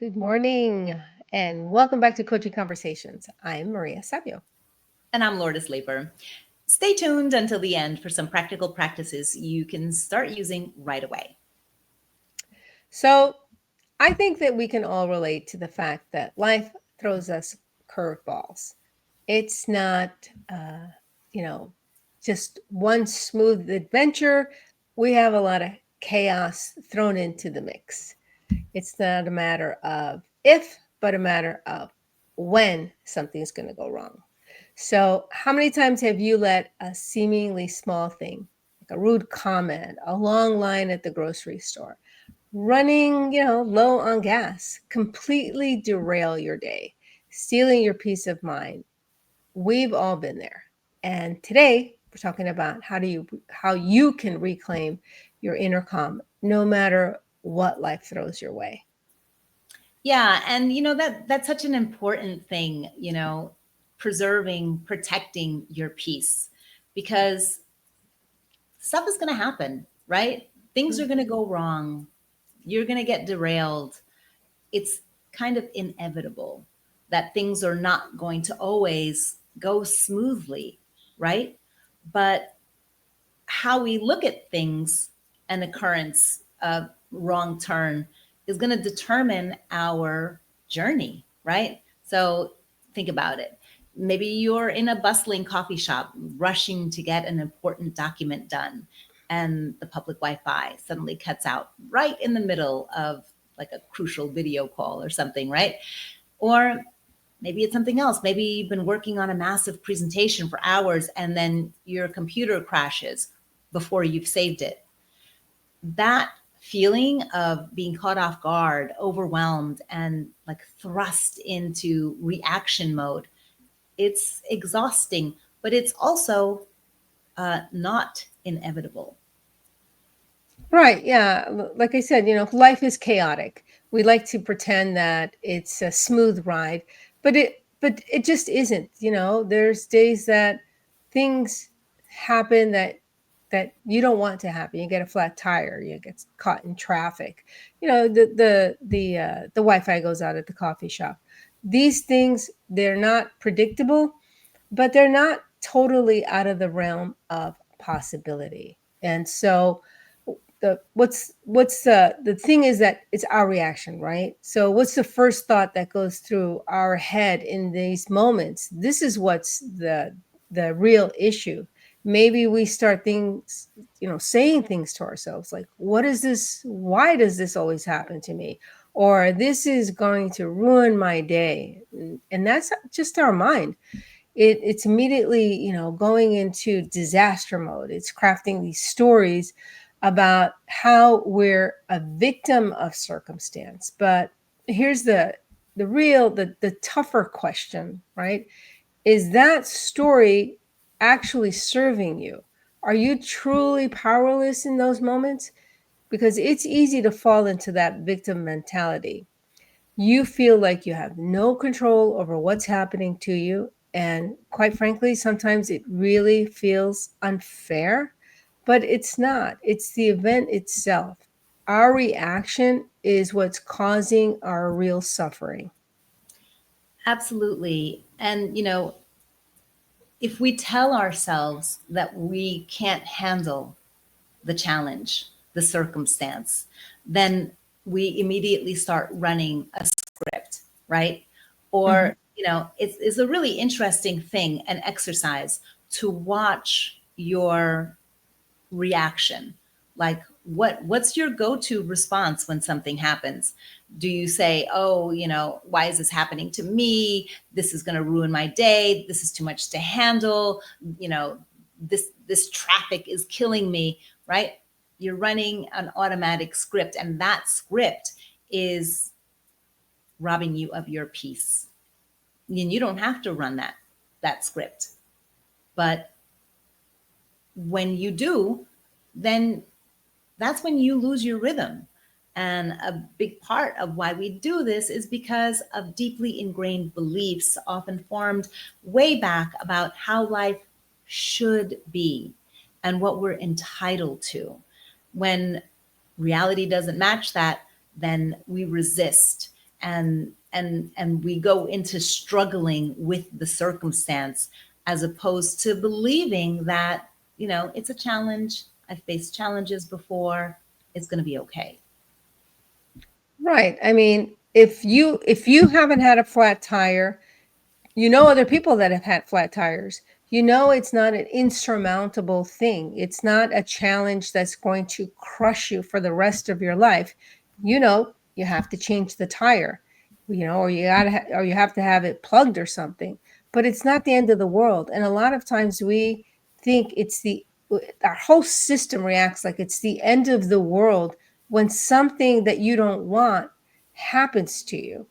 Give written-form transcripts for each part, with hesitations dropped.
Good morning and welcome back to Coaching Conversations. I'm Maria Savio. And I'm Lourdes Labor. Stay tuned until the end for some practical practices you can start using right away. So, I think that we can all relate to the fact that life throws us curveballs. It's not, you know, just one smooth adventure. We have a lot of chaos thrown into the mix. It's not a matter of if, but a matter of when something's going to go wrong. So, how many times have you let a seemingly small thing, like a rude comment, a long line at the grocery store, running, low on gas, completely derail your day, stealing your peace of mind? We've all been there. And today we're talking about how you can reclaim your inner calm no matter what life throws your way. Yeah, and that's such an important thing, protecting your peace, because stuff is going to happen, right? Things are going to go wrong. You're going to get derailed. It's kind of inevitable that things are not going to always go smoothly, right? But how we look at things, an occurrence, a wrong turn, is going to determine our journey, right? So think about it. Maybe you're in a bustling coffee shop rushing to get an important document done, and the public Wi-Fi suddenly cuts out right in the middle of like a crucial video call or something, right? Or maybe it's something else. Maybe you've been working on a massive presentation for hours and then your computer crashes before you've saved it. That feeling of being caught off guard, overwhelmed, and like thrust into reaction mode, it's exhausting, but it's also not inevitable. Right. Yeah. Like I said, life is chaotic. We like to pretend that it's a smooth ride, but it just isn't. There's days that things happen that you don't want to happen. You get a flat tire, you get caught in traffic. The Wi-Fi goes out at the coffee shop. These things, they're not predictable, but they're not totally out of the realm of possibility. And so the thing is that it's our reaction, right? So what's the first thought that goes through our head in these moments? This is what's the real issue. Maybe we start things, saying things to ourselves like, what is this? Why does this always happen to me? Or this is going to ruin my day. And that's just our mind. It's immediately, going into disaster mode. It's crafting these stories about how we're a victim of circumstance. But here's the tougher question, right? Is that story actually serving you? Are you truly powerless in those moments? Because it's easy to fall into that victim mentality. You feel like you have no control over what's happening to you. And quite frankly, sometimes it really feels unfair, but it's not. It's the event itself. Our reaction is what's causing our real suffering. Absolutely. And, if we tell ourselves that we can't handle the challenge, the circumstance, then we immediately start running a script, right? Mhm. Or, it's a really interesting thing, an exercise to watch your reaction. Like what's your go-to response when something happens? Do you say, oh, why is this happening to me? This is going to ruin my day. This is too much to handle. This traffic is killing me, right? You're running an automatic script, and that script is robbing you of your peace. And you don't have to run that script. But when you do, then that's when you lose your rhythm. And a big part of why we do this is because of deeply ingrained beliefs, often formed way back, about how life should be and what we're entitled to. When reality doesn't match that, then we resist and we go into struggling with the circumstance, as opposed to believing that, it's a challenge. I've faced challenges before. It's going to be okay. Right. I mean, if you haven't had a flat tire, other people that have had flat tires. It's not an insurmountable thing. It's not a challenge that's going to crush you for the rest of your life. You have to change the tire, or or you have to have it plugged or something. But it's not the end of the world. And a lot of times we think our whole system reacts like it's the end of the world when something that you don't want happens to you.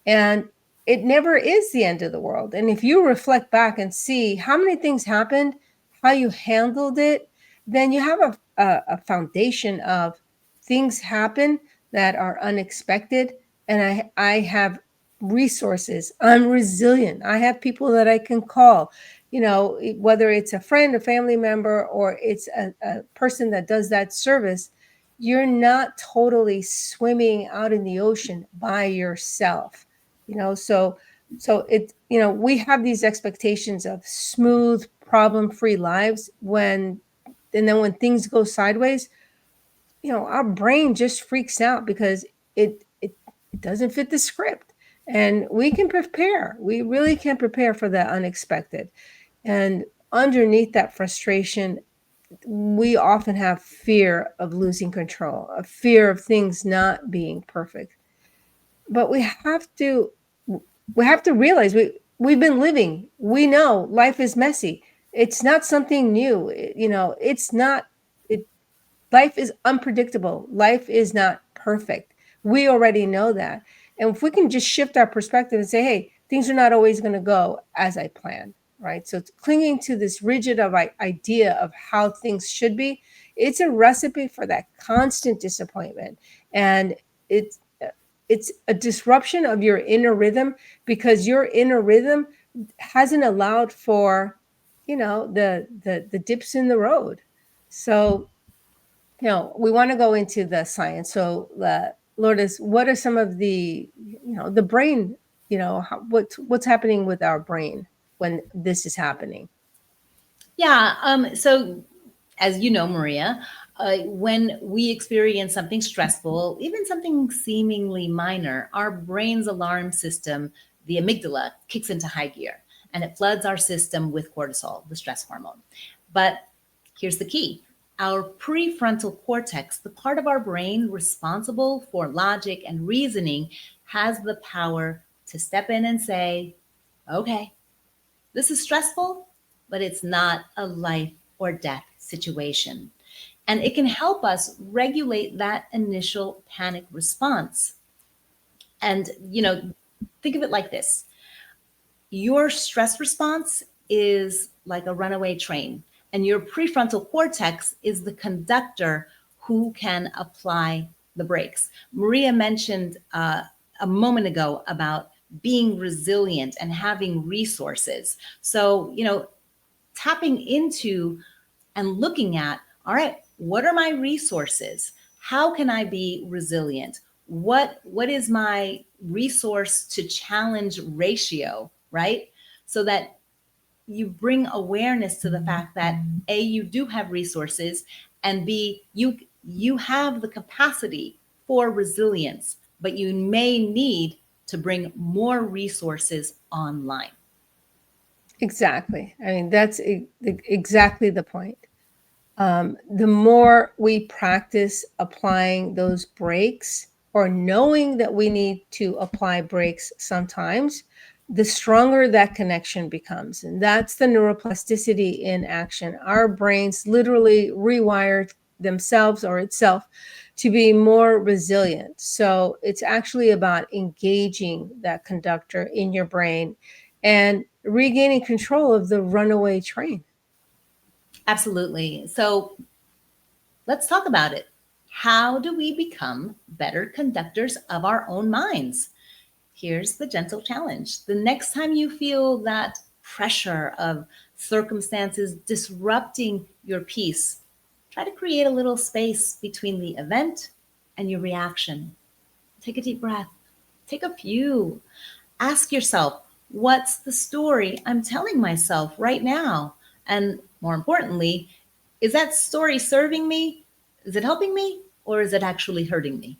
And it never is the end of the world. And if you reflect back and see how many things happened, how you handled it, then you have a foundation of things happen that are unexpected. And I have resources. I'm resilient. I have people that I can call, whether it's a friend, a family member, or it's a person that does that service. You're not totally swimming out in the ocean by yourself. So we have these expectations of smooth, problem-free lives, and then when things go sideways, our brain just freaks out because it doesn't fit the script. And we can prepare. We really can prepare for the unexpected. And underneath that frustration, we often have fear of losing control, a fear of things not being perfect. But we have to realize we've been living. We know life is messy. It's not something new. It's not it life is unpredictable. Life is not perfect. We already know that. And if we can just shift our perspective and say, hey, things are not always going to go as I planned, right? So it's clinging to this rigid idea of how things should be, it's a recipe for that constant disappointment. And it's a disruption of your inner rhythm, because your inner rhythm hasn't allowed for, the dips in the road. So, we want to go into the science. So, Lourdes, what are some of the brain, what's happening with our brain when this is happening? Yeah. So, as you know, Maria, when we experience something stressful, even something seemingly minor, our brain's alarm system, the amygdala, kicks into high gear, and it floods our system with cortisol, the stress hormone. But here's the key. Our prefrontal cortex, the part of our brain responsible for logic and reasoning, has the power to step in and say, okay, this is stressful, but it's not a life or death situation. And it can help us regulate that initial panic response. And, think of it like this. Your stress response is like a runaway train, and your prefrontal cortex is the conductor who can apply the brakes. Maria mentioned a moment ago about being resilient and having resources. So, tapping into and looking at, all right, what are my resources? How can I be resilient? What is my resource to challenge ratio, right? So that you bring awareness to the fact that A, you do have resources, and B, you have the capacity for resilience, but you may need to bring more resources online. Exactly. I mean, that's exactly the point. The more we practice applying those breaks, or knowing that we need to apply breaks sometimes, the stronger that connection becomes. And that's the neuroplasticity in action. Our brains literally rewire themselves or itself to be more resilient. So it's actually about engaging that conductor in your brain and regaining control of the runaway train. Absolutely. So let's talk about it. How do we become better conductors of our own minds? Here's the gentle challenge. The next time you feel that pressure of circumstances disrupting your peace, try to create a little space between the event and your reaction. Take a deep breath. Take a few. Ask yourself, what's the story I'm telling myself right now? And more importantly, is that story serving me? Is it helping me? Or is it actually hurting me?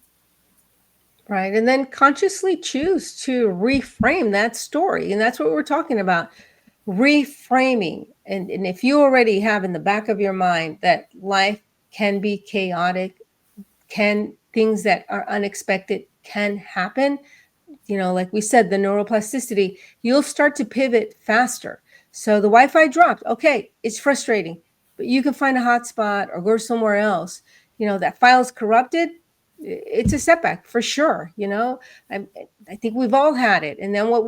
Right. And then consciously choose to reframe that story. And that's what we're talking about, reframing. And if you already have in the back of your mind that life can be chaotic, can things that are unexpected can happen, like we said, the neuroplasticity, you'll start to pivot faster. So the Wi-Fi dropped. Okay, it's frustrating, but you can find a hotspot or go somewhere else. That file's corrupted. It's a setback for sure. I think we've all had it. And then what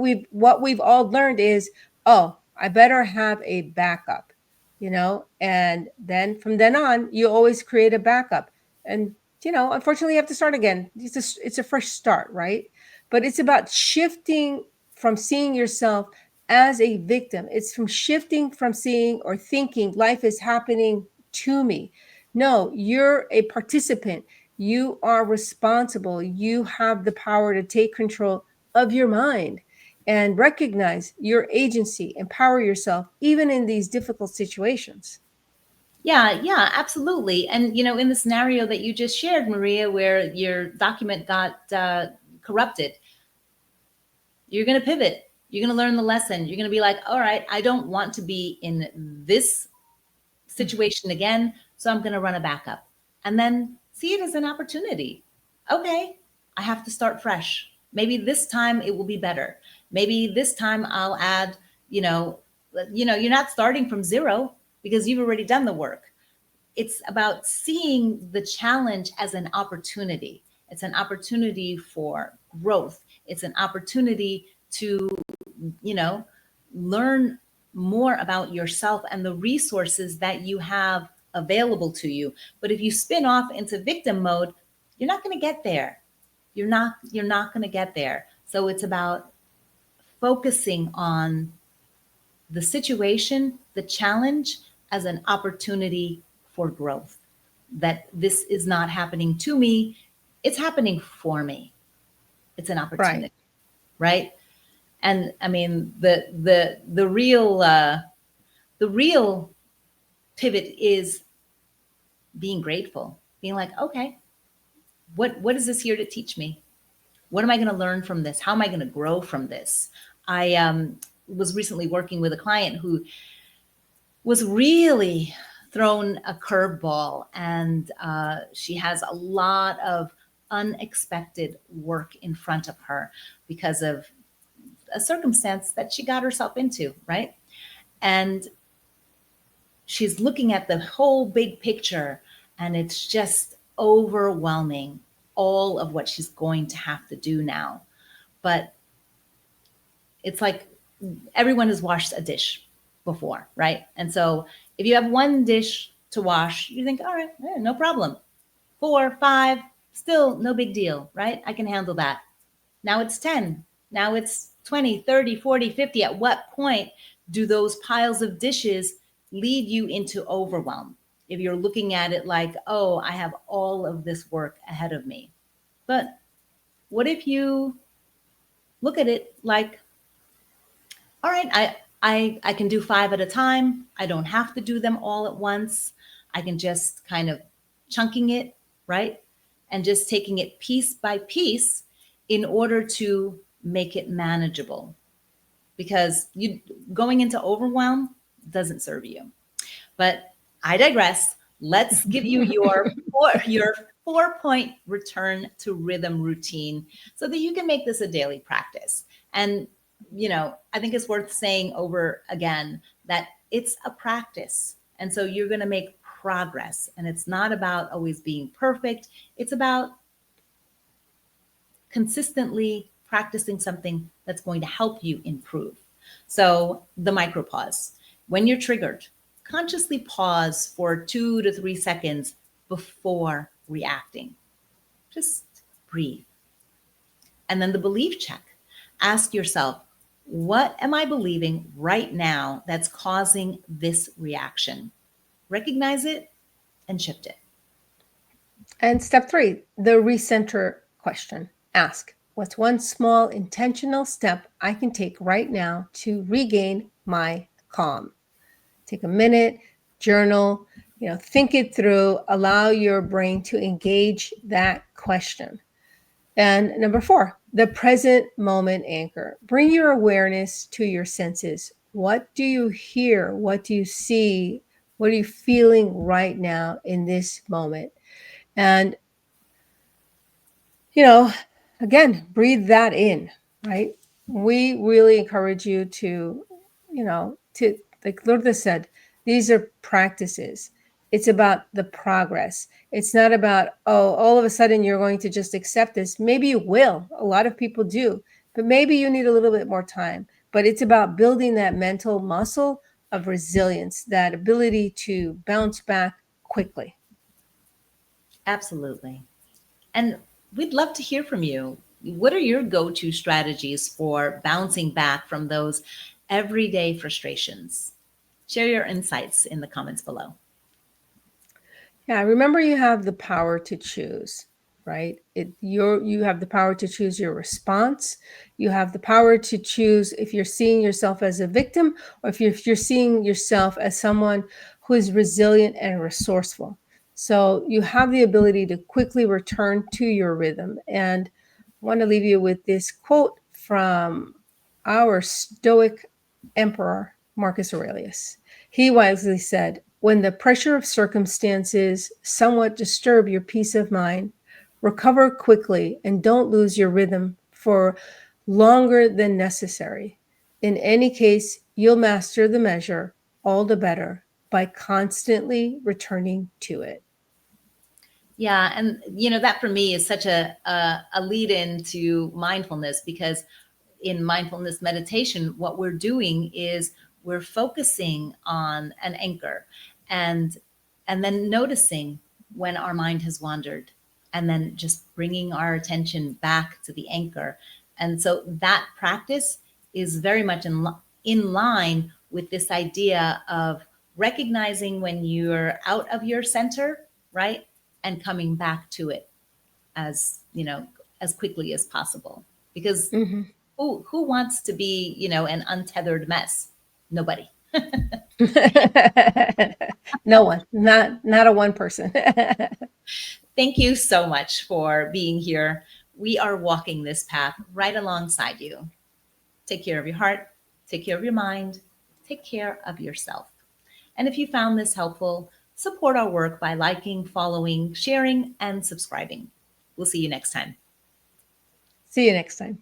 we've all learned is, oh, I better have a backup. And then from then on, you always create a backup. And unfortunately, you have to start again. It's a fresh start, right? But it's about shifting from seeing yourself as a victim. It's from shifting from seeing or thinking life is happening to me. No, you're a participant. You are responsible. You have the power to take control of your mind and recognize your agency, empower yourself, even in these difficult situations. Yeah, absolutely. And, in the scenario that you just shared, Maria, where your document got corrupted, you're going to pivot. You're going to learn the lesson. You're going to be like, all right, I don't want to be in this situation again, so I'm going to run a backup. And then see it as an opportunity. Okay, I have to start fresh. Maybe this time it will be better. Maybe this time I'll add, you're not starting from zero because you've already done the work. It's about seeing the challenge as an opportunity. It's an opportunity for growth. It's an opportunity to, learn more about yourself and the resources that you have available to you. But if you spin off into victim mode, you're not going to get there. You're not going to get there. So it's about focusing on the situation, the challenge as an opportunity for growth. That this is not happening to me, it's happening for me. It's an opportunity, right? And I mean, the real pivot is being grateful, being like, okay, what is this here to teach me? What am I going to learn from this? How am I going to grow from this? I was recently working with a client who was really thrown a curveball, and she has a lot of unexpected work in front of her because of a circumstance that she got herself into, right? And she's looking at the whole big picture, and it's just overwhelming, all of what she's going to have to do now. But it's like everyone has washed a dish before, right? And so if you have one dish to wash, you think, all right, no problem. 4, 5, still no big deal, right? I can handle that. Now it's 10. Now it's 20, 30, 40, 50. At what point do those piles of dishes lead you into overwhelm? If you're looking at it like, oh, I have all of this work ahead of me. But what if you look at it like, all right, I can do 5 at a time. I don't have to do them all at once. I can just kind of chunking it, right? And just taking it piece by piece in order to make it manageable. Because you going into overwhelm doesn't serve you. But I digress. Let's give you your 4-point return to rhythm routine so that you can make this a daily practice. And I think it's worth saying over again that it's a practice. And so you're going to make progress. And it's not about always being perfect. It's about consistently practicing something that's going to help you improve. So the micro pause. When you're triggered, consciously pause for 2 to 3 seconds before reacting. Just breathe. And then the belief check. Ask yourself, what am I believing right now that's causing this reaction? Recognize it and shift it. And step 3, the recenter question. Ask, What's one small intentional step I can take right now to regain my calm? Take a minute, journal, think it through, allow your brain to engage that question. And number 4, the present moment anchor. Bring your awareness to your senses. What do you hear? What do you see? What are you feeling right now in this moment? And, again, breathe that in, right? We really encourage you to, like Lourdes said, these are practices. It's about the progress. It's not about, oh, all of a sudden you're going to just accept this. Maybe you will. A lot of people do, but maybe you need a little bit more time. But it's about building that mental muscle of resilience, that ability to bounce back quickly. Absolutely. And we'd love to hear from you. What are your go-to strategies for bouncing back from those everyday frustrations? Share your insights in the comments below. Yeah, remember you have the power to choose, right? You have the power to choose your response. You have the power to choose if you're seeing yourself as a victim or if you're seeing yourself as someone who is resilient and resourceful. So you have the ability to quickly return to your rhythm. And I want to leave you with this quote from our Stoic emperor, Marcus Aurelius. He wisely said, "When the pressure of circumstances somewhat disturb your peace of mind, recover quickly and don't lose your rhythm for longer than necessary. In any case, you'll master the measure all the better by constantly returning to it." Yeah, and that for me is such a lead in to mindfulness, because in mindfulness meditation, what we're doing is we're focusing on an anchor, and then noticing when our mind has wandered, and then just bringing our attention back to the anchor. And so that practice is very much in line with this idea of recognizing when you're out of your center, right? And coming back to it as, as quickly as possible. Because Mm-hmm. who wants to be, an untethered mess? Nobody. No one, not a one person. Thank you so much for being here. We are walking this path right alongside you. Take care of your heart, take care of your mind, take care of yourself. And if you found this helpful, support our work by liking, following, sharing, and subscribing. We'll see you next time. See you next time.